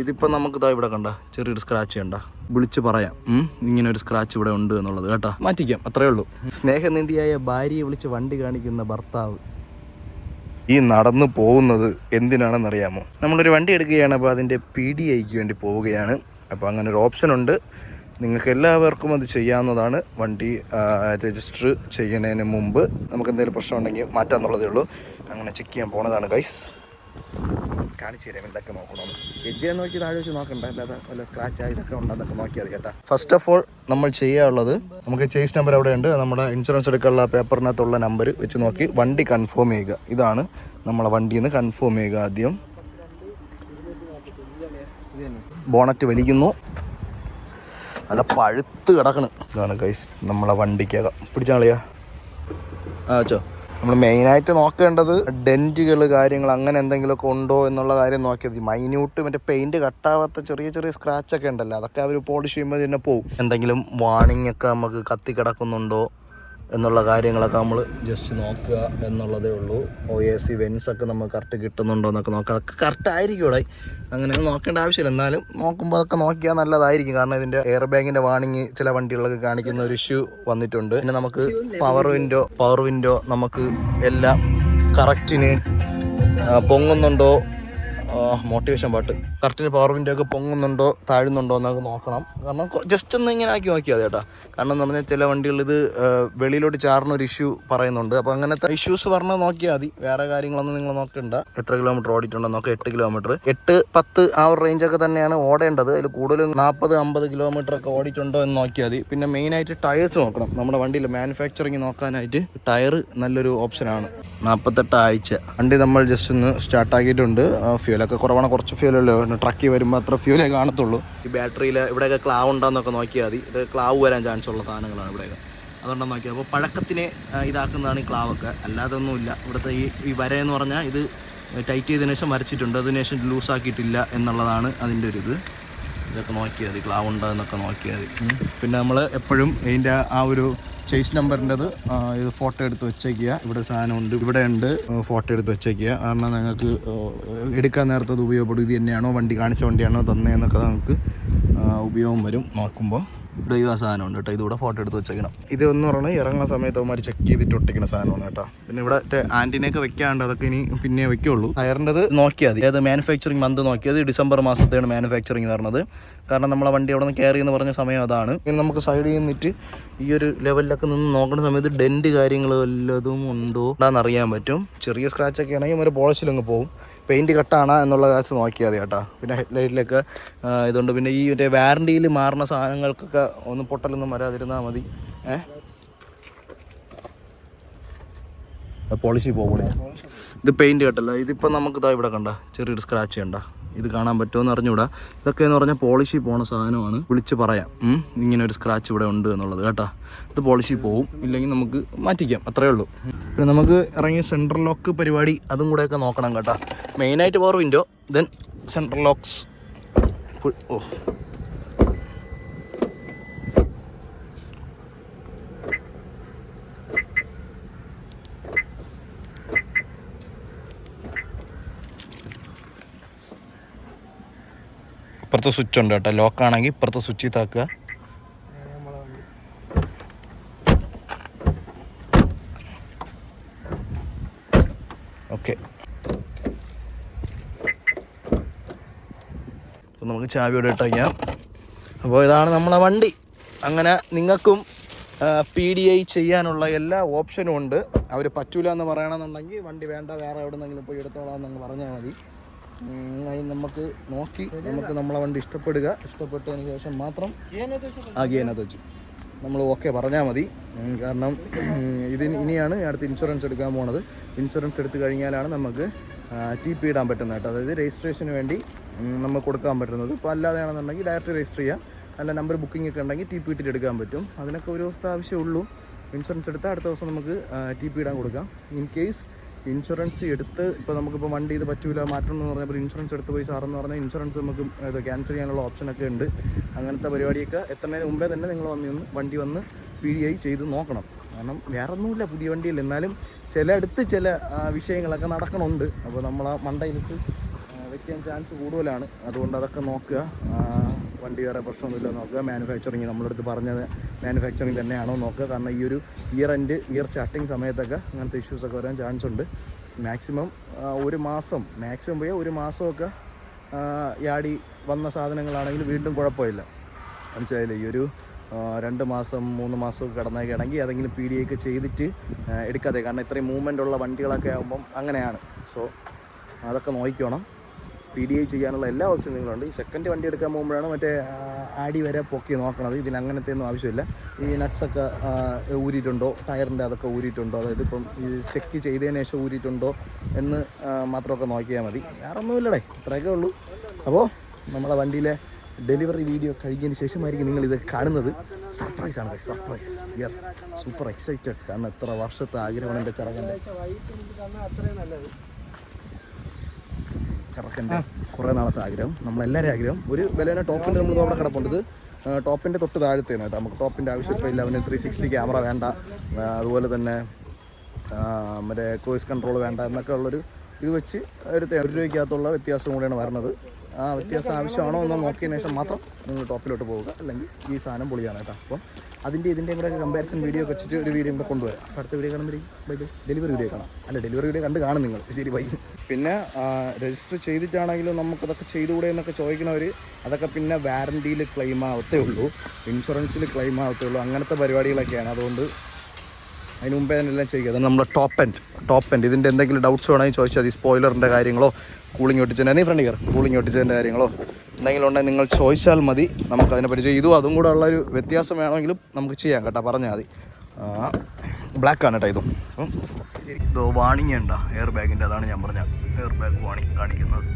ഇതിപ്പോൾ നമുക്ക് ഇതാ ഇവിടെ കണ്ട ചെറിയൊരു സ്ക്രാച്ച് കണ്ട വിളിച്ച് പറയാം ഇങ്ങനെ ഒരു സ്ക്രാച്ച് ഇവിടെ ഉണ്ട് എന്നുള്ളത് കേട്ടോ. മാറ്റിക്കാം, അത്രേ ഉള്ളൂ. സ്നേഹനിധിയായ ഭാര്യയെ വിളിച്ച് വണ്ടി കാണിക്കുന്ന ഭർത്താവ് ഈ നടന്നു പോകുന്നത് എന്തിനാണെന്നറിയാമോ? നമ്മളൊരു വണ്ടി എടുക്കുകയാണ്, അപ്പോൾ അതിൻ്റെ PDIക്ക് വേണ്ടി പോവുകയാണ്. അപ്പോൾ അങ്ങനെ ഒരു ഓപ്ഷൻ ഉണ്ട്, നിങ്ങൾക്ക് എല്ലാവർക്കും അത് ചെയ്യാവുന്നതാണ്. വണ്ടി രജിസ്റ്റർ ചെയ്യുന്നതിന് മുമ്പ് നമുക്ക് എന്തെങ്കിലും പ്രശ്നം ഉണ്ടെങ്കിൽ മാറ്റാമെന്നുള്ളതേ ഉള്ളൂ. അങ്ങനെ ചെക്ക് ചെയ്യാൻ പോണതാണ് ഗൈസ്. കാണിച്ചു തരാം എന്തൊക്കെ നോക്കണമെന്ന്. എജ്ജിനെ നോക്കി താഴെ വെച്ച് നോക്കണ്ട, അല്ലാതെ വല്ല സ്ക്രാച്ച് ഇതൊക്കെ ഉണ്ടെന്നൊക്കെ നോക്കിയാൽ കേട്ടോ. ഫസ്റ്റ് ഓഫ് ഓൾ നമ്മൾ ചെയ്യാനുള്ളത്, നമുക്ക് ചേസ് നമ്പർ അവിടെ ഉണ്ട്, നമ്മുടെ ഇൻഷുറൻസ് എടുക്കാനുള്ള പേപ്പറിനകത്തുള്ള നമ്പർ വെച്ച് നോക്കി വണ്ടി കൺഫേം ചെയ്യുക. ഇതാണ് നമ്മളെ വണ്ടിയിൽ നിന്ന് കൺഫേം ചെയ്യുക. ആദ്യം ബോണറ്റ് വലിക്കുന്നു, നല്ല പഴുത്ത് കിടക്കണം. ഇതാണ് ഗൈസ് നമ്മളെ വണ്ടിക്കകം. പിടിച്ചാൽ കളിയാ ചോ. നമ്മൾ മെയിനായിട്ട് നോക്കേണ്ടത് ഡെൻറ്റുകൾ കാര്യങ്ങൾ അങ്ങനെ എന്തെങ്കിലുമൊക്കെ ഉണ്ടോ എന്നുള്ള കാര്യം നോക്കിയത്. മൈന്യൂട്ട് മറ്റേ പെയിൻറ്റ് കട്ടാവാത്ത ചെറിയ ചെറിയ സ്ക്രാച്ചൊക്കെ ഉണ്ടല്ലോ, അതൊക്കെ അവർ പോളിഷ് ചെയ്യുമ്പോൾ തന്നെ പോകും. എന്തെങ്കിലും വാണിംഗ് ഒക്കെ നമുക്ക് കത്തി കിടക്കുന്നുണ്ടോ എന്നുള്ള കാര്യങ്ങളൊക്കെ നമ്മൾ ജസ്റ്റ് നോക്കുക എന്നുള്ളതേ ഉള്ളൂ. OAC വെൻസൊക്കെ നമുക്ക് കറക്റ്റ് കിട്ടുന്നുണ്ടോ എന്നൊക്കെ നോക്കുക. അതൊക്കെ കറക്റ്റ് ആയിരിക്കും ഇവിടെ, അങ്ങനെ നോക്കേണ്ട ആവശ്യമില്ല. എന്നാലും നോക്കുമ്പോൾ അതൊക്കെ നോക്കിയാൽ നല്ലതായിരിക്കും. കാരണം ഇതിൻ്റെ എയർ ബാഗിൻ്റെ വാണിംഗ് ചില വണ്ടികളിലൊക്കെ കാണിക്കുന്ന ഒരു ഇഷ്യൂ വന്നിട്ടുണ്ട്. പിന്നെ നമുക്ക് പവർ വിൻഡോ നമുക്ക് എല്ലാം കറക്റ്റിന് പൊങ്ങുന്നുണ്ടോ, മോട്ടിവേഷൻ പാട്ട് കറക്റ്റിന് പവർ വിൻഡോ ഒക്കെ പൊങ്ങുന്നുണ്ടോ താഴുന്നുണ്ടോ എന്നൊക്കെ നോക്കണം. കാരണം ജസ്റ്റ് ഒന്ന് ഇങ്ങനെ ആക്കി നോക്കിയാൽ മതി കേട്ടോ. കാരണം എന്ന് പറഞ്ഞാൽ ചില വണ്ടികൾ ഇത് വെളിയിലോട്ട് ചാടുന്ന ഒരു ഇഷ്യൂ പറയുന്നുണ്ട്. അപ്പോൾ അങ്ങനത്തെ ഇഷ്യൂസ് പറഞ്ഞാൽ നോക്കിയാൽ മതി, വേറെ കാര്യങ്ങളൊന്നും നിങ്ങൾ നോക്കണ്ട. എത്ര കിലോമീറ്റർ ഓടിയിട്ടുണ്ടോ നോക്കാം. 8 കിലോമീറ്റർ 8-10 ആ ഒരു റേഞ്ചൊക്കെ തന്നെയാണ് ഓടേണ്ടത്. അതിൽ കൂടുതലും 40-50 കിലോമീറ്റർ ഒക്കെ ഓടിയിട്ടുണ്ടോ എന്ന് നോക്കിയാൽ മതി. പിന്നെ മെയിനായിട്ട് ടയേഴ്സ് നോക്കണം. നമ്മുടെ വണ്ടിയിൽ മാനുഫാക്ചറിങ് നോക്കാനായിട്ട് ടയർ നല്ലൊരു ഓപ്ഷനാണ്. 48 ആഴ്ച വണ്ടി നമ്മൾ ജസ്റ്റ് ഒന്ന് സ്റ്റാർട്ടാക്കിയിട്ടുണ്ട്. ഫ്യൂലൊക്കെ കുറവാണ്, കുറച്ച് ഫ്യൂലല്ലോ ട്രക്കിൽ വരുമ്പോൾ അത്ര ഫ്യൂലേ കാണത്തുള്ളൂ. ഈ ബാറ്ററിയിൽ ഇവിടെയൊക്കെ ക്ലാവ് ഉണ്ടോയെന്നൊക്കെ നോക്കിയാൽ മതി. ഇത് ക്ലാവ് വരാൻ ചാൻസ് ഉള്ള സാധനങ്ങളാണ് ഇവിടെയൊക്കെ, അതുകൊണ്ടാണ് നോക്കിയത്. അപ്പോൾ പഴക്കത്തിനെ ഇതാക്കുന്നതാണ് ഈ ക്ലാവൊക്കെ, അല്ലാതെ ഒന്നുമില്ല. ഇവിടുത്തെ ഈ വരയെന്ന് പറഞ്ഞാൽ ഇത് ടൈറ്റ് ചെയ്തതിനു ശേഷം വരച്ചിട്ടുണ്ട്, അതിന് ശേഷം ലൂസാക്കിയിട്ടില്ല എന്നുള്ളതാണ് അതിൻ്റെ ഒരു ഇത്. ഇതൊക്കെ നോക്കിയാൽ മതി, ക്ലാവ് ഉണ്ടോ എന്നൊക്കെ നോക്കിയാൽ മതി. പിന്നെ നമ്മൾ എപ്പോഴും ഇതിൻ്റെ ആ ഒരു ചേസ് നമ്പറിൻ്റെത് ഇത് ഫോട്ടോ എടുത്ത് വെച്ചേക്കുക. ഇവിടെ സാധനമുണ്ട്, ഇവിടെ ഉണ്ട്, ഫോട്ടോ എടുത്ത് വെച്ചേക്കുക. കാരണം നിങ്ങൾക്ക് എടുക്കാൻ നേരത്തെ അത് ഉപയോഗപ്പെടും. ഇത് തന്നെയാണോ വണ്ടി, കാണിച്ച വണ്ടിയാണോ തന്നതെന്നൊക്കെ നമുക്ക് ഉപയോഗം വരും. നോക്കുമ്പോൾ ഇവിടെ ഈ സാധനമുണ്ട് കേട്ടോ, ഇതുകൂടെ ഫോട്ടോ എടുത്ത് വെച്ചേക്കണം. ഇതെന്ന് പറഞ്ഞാൽ ഇറങ്ങുന്ന സമയത്ത് അവന്മാർ ചെക്ക് ചെയ്തിട്ട് ഒട്ടിക്കുന്ന സാധനമാണ് കേട്ടോ. പിന്നെ ഇവിടെ ആൻറ്റിനെയൊക്കെ വെക്കാണ്ട്, അതൊക്കെ ഇനി പിന്നെ വെക്കുള്ളൂ. ടയറിൻ്റെത് നോക്കിയാൽ മതി. ഏത് മാനുഫാക്ചറിങ് മന്ത് നോക്കിയത് ഡിസംബർ മാസത്തെയാണ് മാനുഫാക്ചറിങ് പറഞ്ഞത്. കാരണം നമ്മളെ വണ്ടി അവിടെ നിന്ന് കയറി എന്ന് പറഞ്ഞ സമയം അതാണ്. ഇനി നമുക്ക് സൈഡിൽ നിന്നിട്ട് ഈ ഒരു ലെവലിലൊക്കെ നിന്ന് നോക്കുന്ന സമയത്ത് ഡെൻറ്റ് കാര്യങ്ങൾ വല്ലതും ഉണ്ടോ എന്നറിയാൻ പറ്റും. ചെറിയ സ്ക്രാച്ചൊക്കെ ആണെങ്കിൽ ഒരു പോളിഷിലങ്ങ് പോകും. പെയിൻറ്റ് കട്ടാണ് എന്നുള്ള കാര്യം നോക്കിയാൽ മതി കേട്ടോ. പിന്നെ ഹെഡ്ലൈറ്റിലൊക്കെ ഇതുണ്ട്. പിന്നെ ഈ മറ്റേ വാറണ്ടിയിൽ മാറുന്ന സാധനങ്ങൾക്കൊക്കെ ഒന്നും പൊട്ടലൊന്നും വരാതിരുന്നാൽ മതി. പോളിഷി പോകണേ. ഇത് പെയിൻറ്റ് കട്ടല്ല, ഇതിപ്പോൾ നമുക്ക് ഇതാ ഇവിടെ കണ്ട ചെറിയൊരു സ്ക്രാച്ച് കണ്ട. ഇത് കാണാൻ പറ്റുമോ എന്ന് അറിഞ്ഞൂടാ. ഇതൊക്കെ എന്ന് പറഞ്ഞാൽ പോളിഷി പോണ സാധനമാണ്. വിളിച്ച് പറയാം ഇങ്ങനെ ഒരു സ്ക്രാച്ച് ഇവിടെ ഉണ്ട് എന്നുള്ളത് കേട്ടോ. ഇത് പോളിഷി പോവും, ഇല്ലെങ്കിൽ നമുക്ക് മാറ്റിക്കാം, അത്രേ ഉള്ളൂ. പിന്നെ നമുക്ക് ഇറങ്ങിയ സെൻട്രൽ ലോക്ക് പരിപാടി അതും കൂടെയൊക്കെ നോക്കണം കേട്ടോ. മെയിനായിട്ട് power window, then central locks. ഇപ്പുറത്തെ സ്വിച്ച് ഉണ്ട് കേട്ടോ. ലോക്കാണെങ്കിൽ ഇപ്പുറത്തെ സ്വിച്ച് താക്കുക. ഓക്കെ, അപ്പോൾ നമുക്ക് ചാവിയോടെ ഇട്ടേക്കാം. അപ്പോൾ ഇതാണ് നമ്മളെ വണ്ടി. അങ്ങനെ നിങ്ങൾക്കും PDI ചെയ്യാനുള്ള എല്ലാ ഓപ്ഷനും ഉണ്ട്. അവർ പറ്റൂല എന്ന് പറയണമെന്നുണ്ടെങ്കിൽ വണ്ടി വേണ്ട, വേറെ എവിടെ നിന്നെങ്കിലും പോയി എടുത്തോളാം എന്നങ്ങ് പറഞ്ഞാൽ മതി. അതിന് നമുക്ക് നോക്കി നമുക്ക് നമ്മളെ വണ്ടി ഇഷ്ടപ്പെട്ടതിന് ശേഷം മാത്രം ഗിയനകത്ത് വെച്ച് നമ്മൾ ഓക്കെ പറഞ്ഞാൽ മതി. കാരണം ഇനിയാണ് അടുത്ത് ഇൻഷുറൻസ് എടുക്കാൻ പോണത്. ഇൻഷുറൻസ് എടുത്തു കഴിഞ്ഞാലാണ് നമുക്ക് TP ഇടാൻ പറ്റുന്നത് കേട്ടോ. അതായത് രജിസ്ട്രേഷന് വേണ്ടി നമ്മൾ കൊടുക്കാൻ പറ്റുന്നത്. ഇപ്പോൾ അല്ലാതെയാണെന്നുണ്ടെങ്കിൽ ഡയറക്റ്റ് രജിസ്റ്റർ ചെയ്യാം. അല്ല നമ്പർ ബുക്കിംഗ് ഒക്കെ ഉണ്ടെങ്കിൽ TP ഇട്ടിട്ട് എടുക്കാൻ പറ്റും. അതിനൊക്കെ ഒരു ദിവസത്തെ ആവശ്യമുള്ളൂ. ഇൻഷുറൻസ് എടുത്താൽ അടുത്ത ദിവസം നമുക്ക് TP ഇടാൻ കൊടുക്കാം. ഇൻ കേസ് ഇൻഷുറൻസ് എടുത്ത് ഇപ്പോൾ നമുക്കിപ്പോൾ വണ്ടി ഇത് പറ്റൂല മാറ്റണം എന്ന് പറഞ്ഞപ്പോൾ ഇൻഷുറൻസ് എടുത്ത് പോയി സാറെന്ന് പറഞ്ഞാൽ ഇൻഷുറൻസ് നമുക്ക് ഇത് ക്യാൻസൽ ചെയ്യാനുള്ള ഓപ്ഷനൊക്കെ ഉണ്ട്. അങ്ങനത്തെ പരിപാടിയൊക്കെ എത്തുന്നതിന് മുമ്പേ തന്നെ നിങ്ങൾ വണ്ടി വന്ന് PDI ചെയ്ത് നോക്കണം. കാരണം വേറെ ഒന്നുമില്ല, പുതിയ വണ്ടിയല്ല. എന്നാലും ചില വിഷയങ്ങളൊക്കെ നടക്കണുണ്ട്. അപ്പോൾ നമ്മൾ ആ മണ്ടയിലിട്ട് റിജക്റ്റ് ചെയ്യാൻ ചാൻസ് കൂടുതലാണ്. അതുകൊണ്ട് അതൊക്കെ നോക്കുക. വണ്ടി വേറെ പ്രശ്നമൊന്നുമില്ല നോക്കുക. മാനുഫാക്ചറിങ് നമ്മളടുത്ത് പറഞ്ഞത് മാനുഫാക്ചറിങ് തന്നെയാണോ നോക്കുക. കാരണം ഈ ഒരു ഇയർ സ്റ്റാർട്ടിങ് സമയത്തൊക്കെ അങ്ങനത്തെ ഇഷ്യൂസൊക്കെ വരാൻ ചാൻസ് ഉണ്ട്. മാക്സിമം ഒരു മാസം പോയാൽ ഒരു മാസമൊക്കെ യാടി വന്ന സാധനങ്ങളാണെങ്കിൽ വീണ്ടും കുഴപ്പമില്ല. മനസ്സിലായില്ലേ? ഈ ഒരു 2 മാസം 3 മാസമൊക്കെ കിടന്നേക്കാണെങ്കിൽ അതെങ്കിലും പി ഡി ഒക്കെ ചെയ്തിട്ട് എടുക്കാതെ. കാരണം ഇത്രയും മൂവ്മെൻ്റ് ഉള്ള വണ്ടികളൊക്കെ ആകുമ്പം അങ്ങനെയാണ്. സോ അതൊക്കെ നോക്കിക്കോണം. പി ഡി ഐ ചെയ്യാനുള്ള എല്ലാ ഓപ്ഷനും നിങ്ങളുണ്ട്. ഈ സെക്കൻഡ് വണ്ടി എടുക്കാൻ പോകുമ്പോഴാണ് മറ്റേ ആടി വരെ പൊക്കി നോക്കണത്. ഇതിന് അങ്ങനത്തെ ഒന്നും ആവശ്യമില്ല. ഈ നട്ട്സൊക്കെ ഊരിയിട്ടുണ്ടോ, ടയറിൻ്റെ അതൊക്കെ ഊരിയിട്ടുണ്ടോ, അതായത് ഇപ്പം ഈ ചെക്ക് ചെയ്തതിന് ശേഷം ഊരിയിട്ടുണ്ടോ എന്ന് മാത്രമൊക്കെ നോക്കിയാൽ മതി. വേറെ ഒന്നുമില്ലടേ, ഇത്രയൊക്കെ ഉള്ളൂ. അപ്പോൾ നമ്മളെ വണ്ടിയിലെ ഡെലിവറി വീഡിയോ കഴിഞ്ഞതിന് ശേഷമായിരിക്കും നിങ്ങളിത് കാണുന്നത്. സർപ്രൈസാണ്, surprise. We are super excited. കാരണം എത്ര വർഷത്തെ ആഗ്രഹമാണ് എൻ്റെ ചെറുക്കൻ്റെ കുറേ നാളത്തെ ആഗ്രഹം, നമ്മളെല്ലാവരും ആഗ്രഹം. ഒരു ബലേനോ ടോപ്പിൻ്റെ നമ്മൾ അവിടെ കിടപ്പുണ്ട്. ടോപ്പിൻ്റെ തൊട്ട് താഴത്തേന് കേട്ടോ. നമുക്ക് ടോപ്പിൻ്റെ ആവശ്യം ഇപ്പോൾ ഇല്ല. അവന് 360 ക്യാമറ വേണ്ട, അതുപോലെ തന്നെ മറ്റേ ക്രൂയിസ് കൺട്രോൾ വേണ്ട എന്നൊക്കെ ഉള്ളൊരു ഇത് വെച്ച് എടുത്ത് 1 രൂപയ്ക്കകത്തുള്ള വ്യത്യാസം കൂടെയാണ് വരുന്നത്. ആ വ്യത്യാസം ആവശ്യമാണോ എന്ന് നോക്കിയതിന് ശേഷം മാത്രം നിങ്ങൾ ടോപ്പിലോട്ട് പോവുക. അല്ലെങ്കിൽ ഈ സാധനം പൊളിയാണ് കേട്ടോ. അപ്പം ഇതിൻ്റെയും കൂടെ കമ്പാരിസൺ വീഡിയോ ഒക്കെ വെച്ചിട്ട് ഒരു വീഡിയോ കൂടെ കൊണ്ടുവരാം. അപ്പോൾ അടുത്ത വീഡിയോ കാണുമ്പോൾ ബൈ ഡെലിവറി വീഡിയോ കാണാം. ഡെലിവറി വീഡിയോ കണ്ട് കാണും നിങ്ങൾ. ശരി, ബൈ. പിന്നെ രജിസ്റ്റർ ചെയ്തിട്ടാണെങ്കിലും നമുക്കതൊക്കെ ചെയ്തുകൂടെ എന്നൊക്കെ ചോദിക്കണവർ, അതൊക്കെ പിന്നെ വാറണ്ടിയിൽ ക്ലെയിം ആവത്തേ ഉള്ളൂ, ഇൻഷുറൻസിൽ ക്ലെയിം ആവത്തേ ഉള്ളൂ. അങ്ങനത്തെ പരിപാടികളൊക്കെയാണ്. അതുകൊണ്ട് അതിന് മുമ്പേ എല്ലാം ചെയ്യുക. അത് നമ്മുടെ ടോപ്പ് എൻഡ് ഇതിൻ്റെ എന്തെങ്കിലും ഡൗട്ട്സ് വേണമെങ്കിൽ ചോദിച്ചാൽ മതി. സ്പോയിലറിൻ്റെ കാര്യങ്ങളോ, കൂളിംഗ് ഒട്ടിച്ചതിൻ്റെ കൂളിംഗ് ഒട്ടിച്ചതിൻ്റെ കാര്യങ്ങളോ എന്തെങ്കിലും ഉണ്ടെങ്കിൽ നിങ്ങൾ ചോദിച്ചാൽ മതി. നമുക്കതിനെ പറ്റി അതും കൂടെ ഉള്ളൊരു വ്യത്യാസം വേണമെങ്കിലും നമുക്ക് ചെയ്യാം കേട്ടോ, പറഞ്ഞാൽ മതി. ബ്ലാക്കാണ് കേട്ടോ ഇതും. അപ്പം ശരി, ഇതോ വാണിംഗ് ഉണ്ടോ എയർ ബാഗിൻ്റെ, അതാണ് ഞാൻ പറഞ്ഞ എയർ ബാഗ് വാണിംഗ് കാണിക്കുന്നത്.